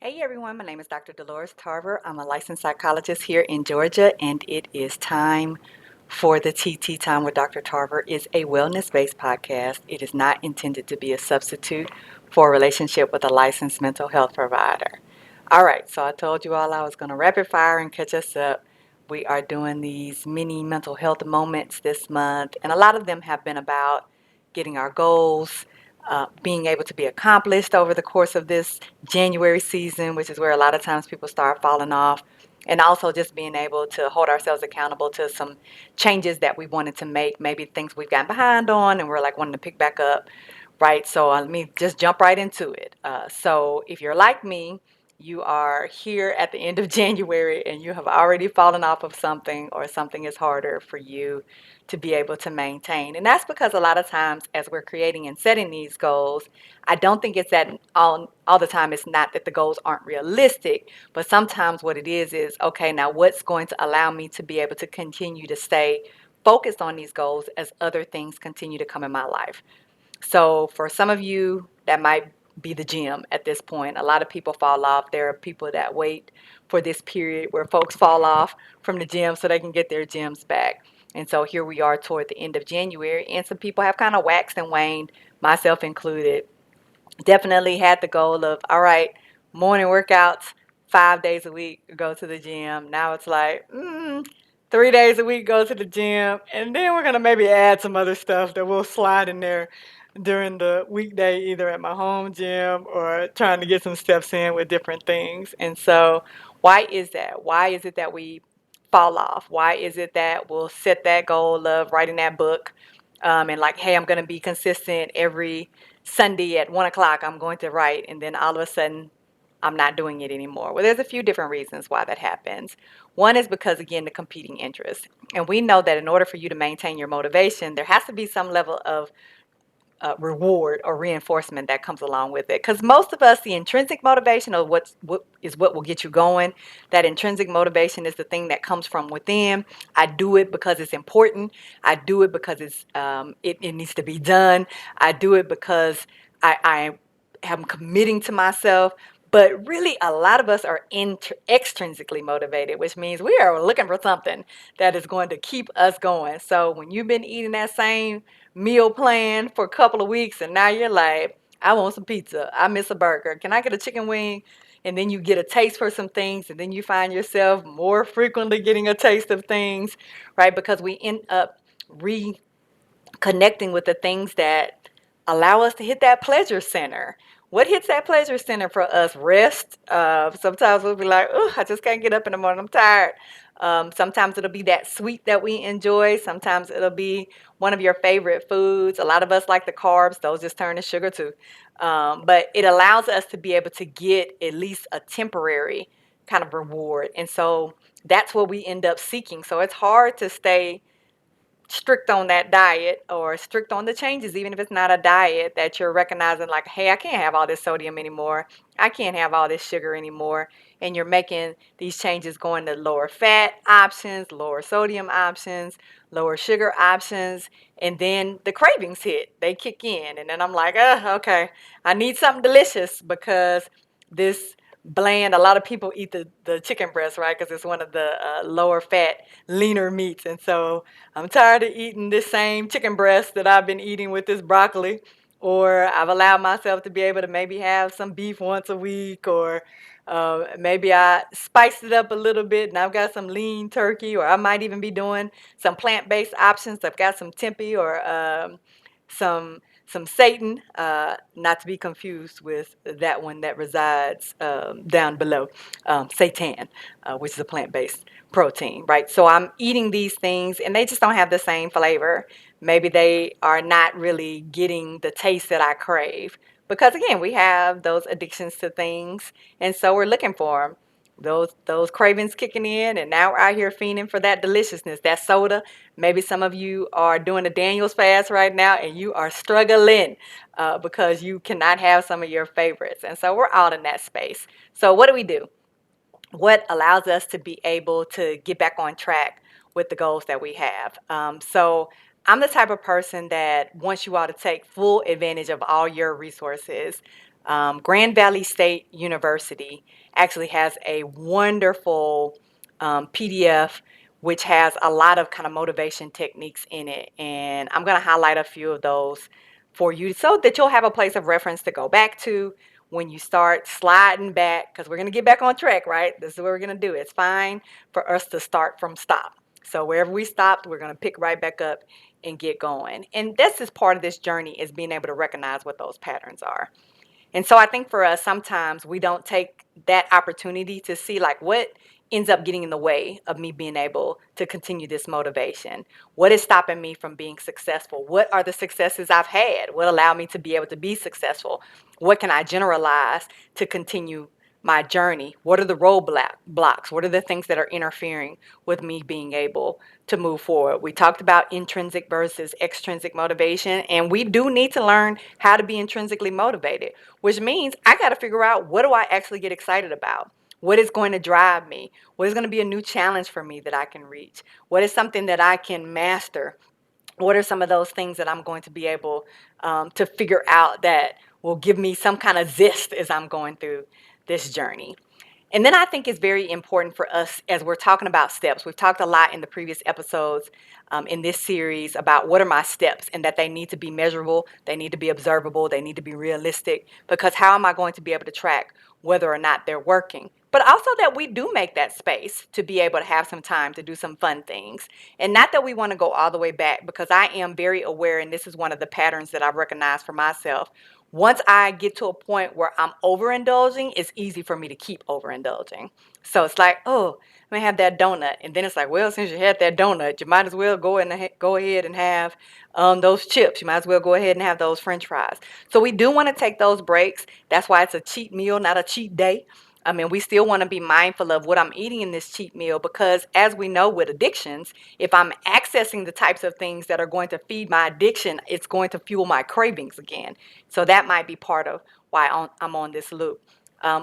Hey everyone, my name is Dr. Dolores Tarver. I'm a licensed psychologist here in Georgia, and it is time for the TT Time with Dr. Tarver. It's a wellness-based podcast. It is not intended to be a substitute for a relationship with a licensed mental health provider. All right, so I told you all I was going to rapid fire and catch us up. We are doing these mini mental health moments this month, and a lot of them have been about getting our goals, being able to be accomplished over the course of this January season, which is where a lot of times people start falling off, and also just being able to hold ourselves accountable to some changes that we wanted to make, maybe things we've gotten behind on and we're like wanting to pick back up, right? So let me just jump right into it. So if you're like me, you are here at the end of January and you have already fallen off of something, or something is harder for you to be able to maintain. And that's because a lot of times as we're creating and setting these goals, I don't think it's that all the time it's not that the goals aren't realistic, but sometimes what it is okay, now what's going to allow me to be able to continue to stay focused on these goals as other things continue to come in my life. So for some of you, that might be the gym at this point. A lot of people fall off. There are people that wait for this period where folks fall off from the gym so they can get their gyms back. And so here we are toward the end of January, and some people have kind of waxed and waned, myself included. Definitely had the goal of, all right, morning workouts, 5 days a week, go to the gym. Now it's like, 3 days a week, go to the gym. And then we're going to maybe add some other stuff that we'll slide in there during the weekday, either at my home gym or trying to get some steps in with different things. And so, why is that? Why is it that we fall off? Why is it that we'll set that goal of writing that book, and like, hey, I'm going to be consistent every Sunday at 1 o'clock, I'm going to write, and then all of a sudden, I'm not doing it anymore? Well, there's a few different reasons why that happens. One is because, again, the competing interests. And we know that in order for you to maintain your motivation, there has to be some level of reward or reinforcement that comes along with it. Because most of us, the intrinsic motivation of what will get you going. That intrinsic motivation is the thing that comes from within. I do it because it's important. I do it because it needs to be done. I do it because I am committing to myself. But really, a lot of us are extrinsically motivated, which means we are looking for something that is going to keep us going. So when you've been eating that same meal plan for a couple of weeks and now you're like, I want some pizza, I miss a burger, can I get a chicken wing? And then you get a taste for some things, and then you find yourself more frequently getting a taste of things, right? Because we end up connecting with the things that allow us to hit that pleasure center. What hits that pleasure center for us? Rest. Sometimes we'll be like, oh, I just can't get up in the morning, I'm tired. Sometimes it'll be that sweet that we enjoy. Sometimes it'll be one of your favorite foods. A lot of us like the carbs, those just turn to sugar too. But it allows us to be able to get at least a temporary kind of reward. And so that's what we end up seeking. So it's hard to stay strict on that diet or strict on the changes, even if it's not a diet, that you're recognizing like, hey, I can't have all this sodium anymore. I can't have all this sugar anymore. And you're making these changes, going to lower fat options, lower sodium options, lower sugar options. And then the cravings hit, they kick in. And then I'm like, okay, I need something delicious because this bland, a lot of people eat the chicken breast, right? Because it's one of the lower fat, leaner meats. And so I'm tired of eating this same chicken breast that I've been eating with this broccoli, or I've allowed myself to be able to maybe have some beef once a week, or maybe I spiced it up a little bit and I've got some lean turkey, or I might even be doing some plant-based options. I've got some tempeh or some Satan, not to be confused with that one that resides down below, seitan, which is a plant-based protein, right? So I'm eating these things and they just don't have the same flavor. Maybe they are not really getting the taste that I crave, because again, we have those addictions to things, and so we're looking for them. Those cravings kicking in, and now we're out here fiending for that deliciousness, that soda. Maybe some of you are doing the Daniel's fast right now and you are struggling because you cannot have some of your favorites. And so we're out in that space. So what do? What allows us to be able to get back on track with the goals that we have? So I'm the type of person that wants you all to take full advantage of all your resources. Grand Valley State University actually has a wonderful PDF which has a lot of kind of motivation techniques in it. And I'm going to highlight a few of those for you so that you'll have a place of reference to go back to when you start sliding back, because we're going to get back on track, right? This is what we're going to do. It's fine for us to start from stop. So wherever we stopped, we're going to pick right back up and get going. And this is part of this journey, is being able to recognize what those patterns are. And so I think for us, sometimes we don't take that opportunity to see like what ends up getting in the way of me being able to continue this motivation. What is stopping me from being successful? What are the successes I've had? What allowed me to be able to be successful? What can I generalize to continue my journey? What are the roadblocks? What are the things that are interfering with me being able to move forward? We talked about intrinsic versus extrinsic motivation, and we do need to learn how to be intrinsically motivated, which means I got to figure out, what do I actually get excited about? What is going to drive me? What is going to be a new challenge for me that I can reach? What is something that I can master? What are some of those things that I'm going to be able to figure out that will give me some kind of zest as I'm going through this journey? And then I think it's very important for us as we're talking about steps. We've talked a lot in the previous episodes in this series about what are my steps, and that they need to be measurable, they need to be observable, they need to be realistic, because how am I going to be able to track whether or not they're working? But also that we do make that space to be able to have some time to do some fun things. And not that we want to go all the way back, because I am very aware, and this is one of the patterns that I've recognized for myself. Once I get to a point where I'm overindulging, it's easy for me to keep overindulging. So it's like, oh, I'm gonna have that donut, and then it's like, well, since you had that donut, you might as well go ahead and have those chips. You might as well go ahead and have those French fries. So we do want to take those breaks. That's why it's a cheat meal, not a cheat day. I mean, we still want to be mindful of what I'm eating in this cheat meal, because as we know with addictions, if I'm accessing the types of things that are going to feed my addiction, it's going to fuel my cravings again. So that might be part of why I'm on this loop.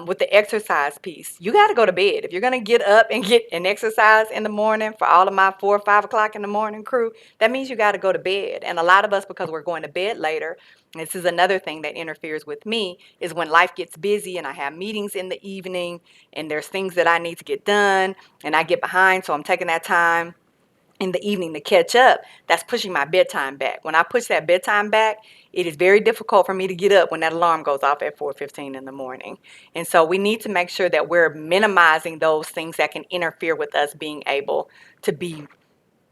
With the exercise piece, you got to go to bed. If you're going to get up and get an exercise in the morning, for all of my 4 or 5 o'clock in the morning crew, that means you got to go to bed. And a lot of us, because we're going to bed later, this is another thing that interferes with me, is when life gets busy and I have meetings in the evening and there's things that I need to get done and I get behind. So I'm taking that time in the evening to catch up. That's pushing my bedtime back. When I push that bedtime back, it is very difficult for me to get up when that alarm goes off at 4:15 in the morning. And so we need to make sure that we're minimizing those things that can interfere with us being able to be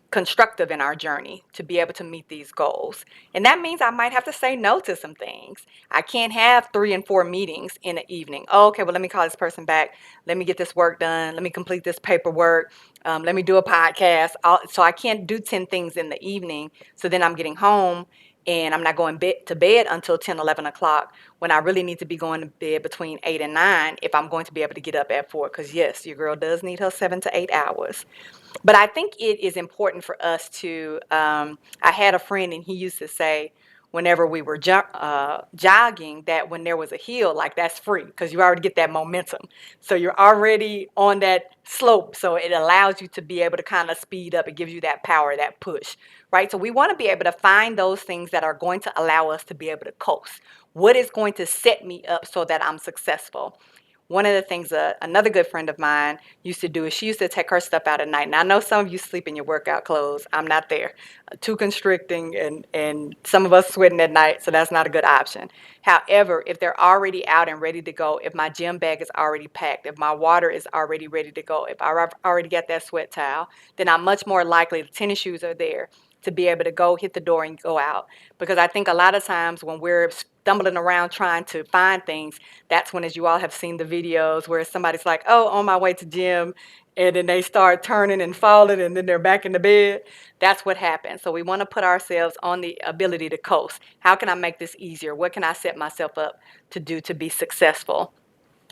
constructive in our journey to be able to meet these goals. And that means I might have to say no to some things. I can't have 3 and 4 meetings in the evening. Oh, okay, well, let me call this person back. Let me get this work done. Let me complete this paperwork. Let me do a podcast. So I can't do 10 things in the evening. So then I'm getting home and I'm not going to bed until 10, 11 o'clock, when I really need to be going to bed between 8 and 9 if I'm going to be able to get up at 4. Because yes, your girl does need her 7 to 8 hours. But I think it is important for us to, I had a friend and he used to say, whenever we were jogging, that when there was a hill, like that's free, because you already get that momentum. So you're already on that slope. So it allows you to be able to kind of speed up. It gives you that power, that push, right? So we want to be able to find those things that are going to allow us to be able to coast. What is going to set me up so that I'm successful? One of the things another good friend of mine used to do is she used to take her stuff out at night. And I know some of you sleep in your workout clothes. I'm not there. Too constricting, and some of us sweating at night, so that's not a good option. However, if they're already out and ready to go, if my gym bag is already packed, if my water is already ready to go, if I already got that sweat towel, then I'm much more likely, the tennis shoes are there, to be able to go hit the door and go out. Because I think a lot of times when we're stumbling around trying to find things, that's when, as you all have seen the videos where somebody's like, oh, on my way to gym, and then they start turning and falling and then they're back in the bed. That's what happens. So we want to put ourselves on the ability to coast. How can I make this easier? What can I set myself up to do to be successful?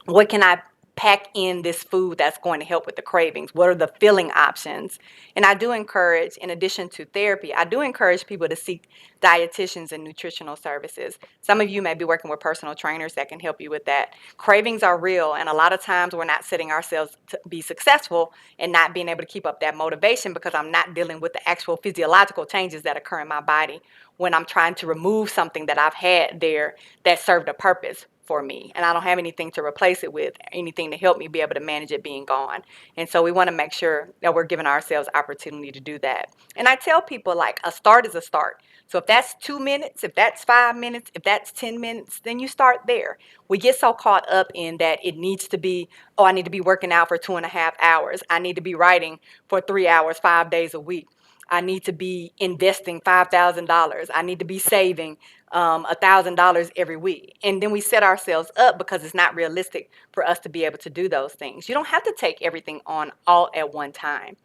What can I pack in this food that's going to help with the cravings? What are the filling options? And I do encourage, in addition to therapy, I do encourage people to seek dietitians and nutritional services. Some of you may be working with personal trainers that can help you with that. Cravings are real, and a lot of times we're not setting ourselves to be successful and not being able to keep up that motivation because I'm not dealing with the actual physiological changes that occur in my body when I'm trying to remove something that I've had there that served a purpose for me, and I don't have anything to replace it with, anything to help me be able to manage it being gone. And so we want to make sure that we're giving ourselves opportunity to do that. And I tell people, like, a start is a start. So if that's 2 minutes, if that's 5 minutes, if that's 10 minutes, then you start there. We get so caught up in that it needs to be, oh, I need to be working out for 2.5 hours. I need to be writing for 3 hours, 5 days a week. I need to be investing $5,000. I need to be saving $1,000 every week. And then we set ourselves up because it's not realistic for us to be able to do those things. You don't have to take everything on all at one time.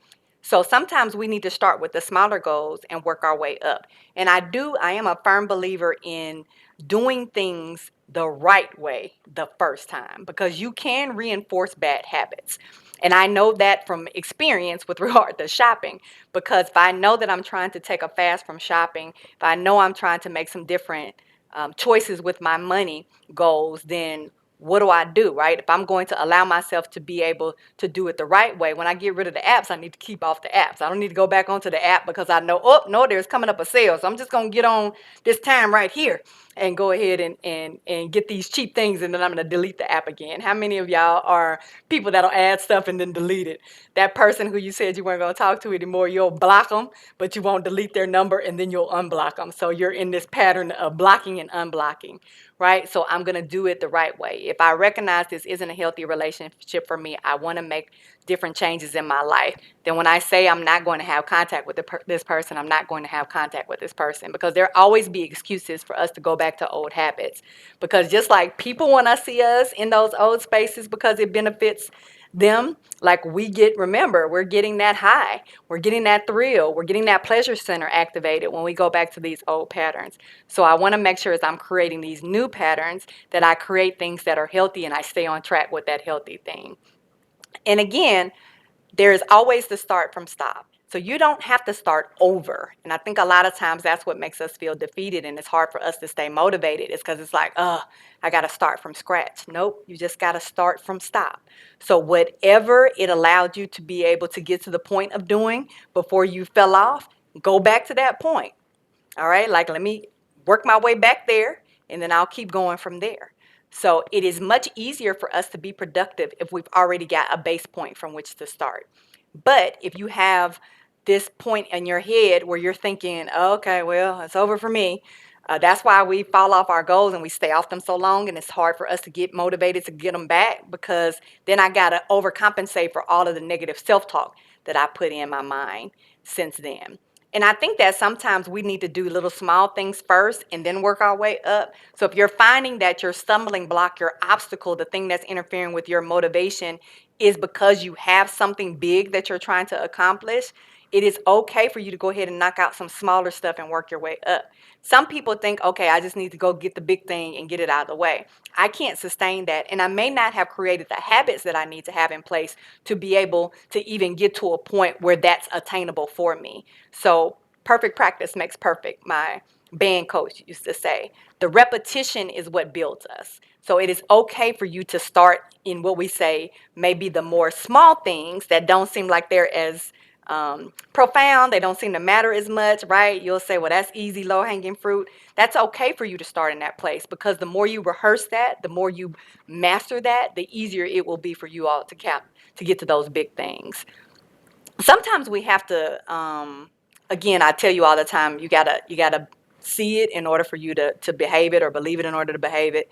So sometimes we need to start with the smaller goals and work our way up. And I am a firm believer in doing things the right way the first time, because you can reinforce bad habits. And I know that from experience with regard to shopping, because if I know that I'm trying to take a fast from shopping, if I know I'm trying to make some different choices with my money goals, then what do, right? If I'm going to allow myself to be able to do it the right way, when I get rid of the apps, I need to keep off the apps. I don't need to go back onto the app because I know, oh, no, there's coming up a sale. So I'm just going to get on this time right here and go ahead and get these cheap things, and then I'm going to delete the app again. How many of y'all are people that'll add stuff and then delete it? That person who you said you weren't going to talk to anymore, you'll block them, but you won't delete their number, and then you'll unblock them. So you're in this pattern of blocking and unblocking, right? So I'm going to do it the right way. If I recognize this isn't a healthy relationship for me, I want to make different changes in my life, then when I say I'm not going to have contact with this person, I'm not going to have contact with this person, because there always be excuses for us to go back to old habits. Because just like people want to see us in those old spaces because it benefits them, like remember, we're getting that high, we're getting that thrill, we're getting that pleasure center activated when we go back to these old patterns. So I want to make sure as I'm creating these new patterns that I create things that are healthy and I stay on track with that healthy thing. And again, there is always the start from stop. So you don't have to start over. And I think a lot of times that's what makes us feel defeated, and it's hard for us to stay motivated, is because it's like, I got to start from scratch. Nope, you just got to start from stop. So whatever it allowed you to be able to get to the point of doing before you fell off, go back to that point. All right, like, let me work my way back there, and then I'll keep going from there. So it is much easier for us to be productive if we've already got a base point from which to start. But if you have this point in your head where you're thinking, okay, well, it's over for me, that's why we fall off our goals and we stay off them so long, and it's hard for us to get motivated to get them back, because then I got to overcompensate for all of the negative self-talk that I put in my mind since then. And I think that sometimes we need to do little small things first and then work our way up. So if you're finding that your stumbling block, your obstacle, the thing that's interfering with your motivation is because you have something big that you're trying to accomplish, it is okay for you to go ahead and knock out some smaller stuff and work your way up. Some people think, okay, I just need to go get the big thing and get it out of the way. I can't sustain that, and I may not have created the habits that I need to have in place to be able to even get to a point where that's attainable for me. So perfect practice makes perfect, my band coach used to say. The repetition is what builds us. So it is okay for you to start in what we say maybe the more small things that don't seem like they're as profound. They don't seem to matter as much, right? You'll say, well, that's easy, low-hanging fruit. That's okay for you to start in that place, because the more you rehearse that, the more you master that, the easier it will be for you all to get to those big things. Sometimes we have to, again, I tell you all the time, you gotta see it in order for you to behave it, or believe it in order to behave it.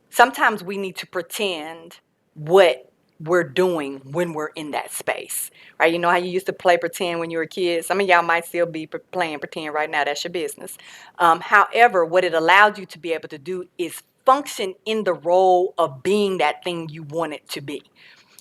Sometimes we need to pretend what we're doing when we're in that space, right? You know how you used to play pretend when you were a kid? Some of y'all might still be playing pretend right now. That's your business. However, what it allowed you to be able to do is function in the role of being that thing you want it to be.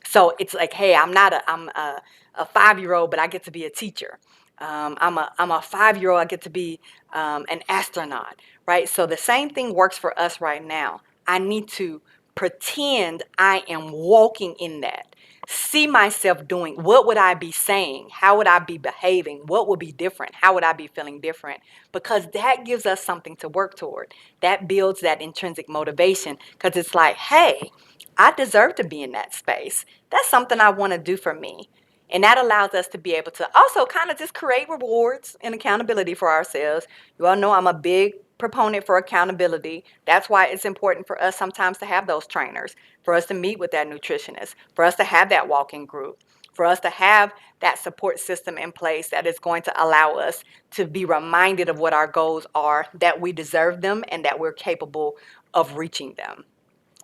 So it's like, hey, I'm a 5-year-old, but I get to be a teacher. I'm a 5-year-old, I get to be an astronaut, right? So the same thing works for us right now. I need to pretend I am walking in that. See myself doing, what would I be saying? How would I be behaving? What would be different? How would I be feeling different? Because that gives us something to work toward. That builds that intrinsic motivation, because it's like, hey, I deserve to be in that space. That's something I want to do for me. And that allows us to be able to also kind of just create rewards and accountability for ourselves. You all know I'm a big proponent for accountability. That's why it's important for us sometimes to have those trainers, for us to meet with that nutritionist, for us to have that walking group, for us to have that support system in place that is going to allow us to be reminded of what our goals are, that we deserve them, and that we're capable of reaching them.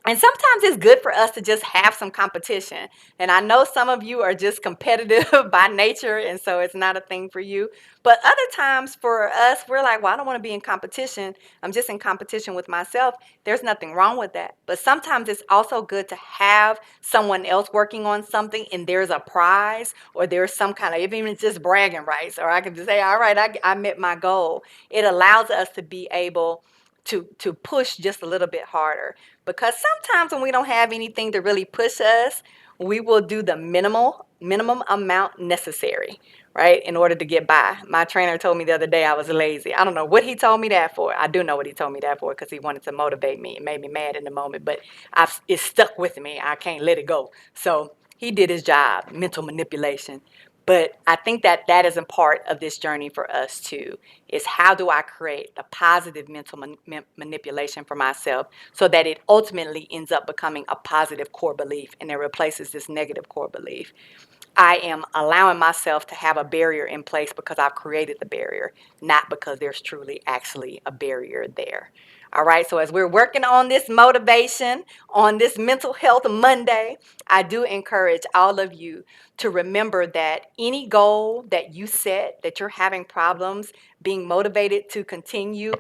And sometimes it's good for us to just have some competition. And I know some of you are just competitive by nature, and so it's not a thing for you. But other times for us, we're like, well, I don't want to be in competition. I'm just in competition with myself. There's nothing wrong with that. But sometimes it's also good to have someone else working on something and there's a prize, or there's some kind of, even if it's just bragging rights, or I can just say, all right, I met my goal. It allows us to be able to push just a little bit harder, because sometimes when we don't have anything to really push us, we will do the minimum amount necessary, right, in order to get by. My trainer told me the other day I was lazy. I don't know what he told me that for. I do know what he told me that for, because he wanted to motivate me. It made me mad in the moment, but it stuck with me. I can't let it go. So he did his job, mental manipulation. But I think that that is a part of this journey for us too, is how do I create the positive mental manipulation for myself so that it ultimately ends up becoming a positive core belief and it replaces this negative core belief. I am allowing myself to have a barrier in place because I've created the barrier, not because there's truly actually a barrier there. All right, so as we're working on this motivation, on this Mental Health Monday, I do encourage all of you to remember that any goal that you set, that you're having problems being motivated to continue,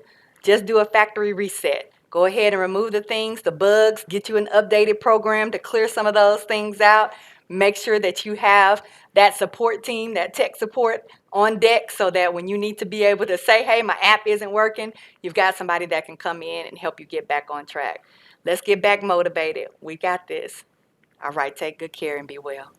just do a factory reset. Go ahead and remove the things, the bugs, get you an updated program to clear some of those things out. Make sure that you have that support team, that tech support on deck, so that when you need to be able to say, hey, my app isn't working, you've got somebody that can come in and help you get back on track. Let's get back motivated. We got this. All right, take good care and be well.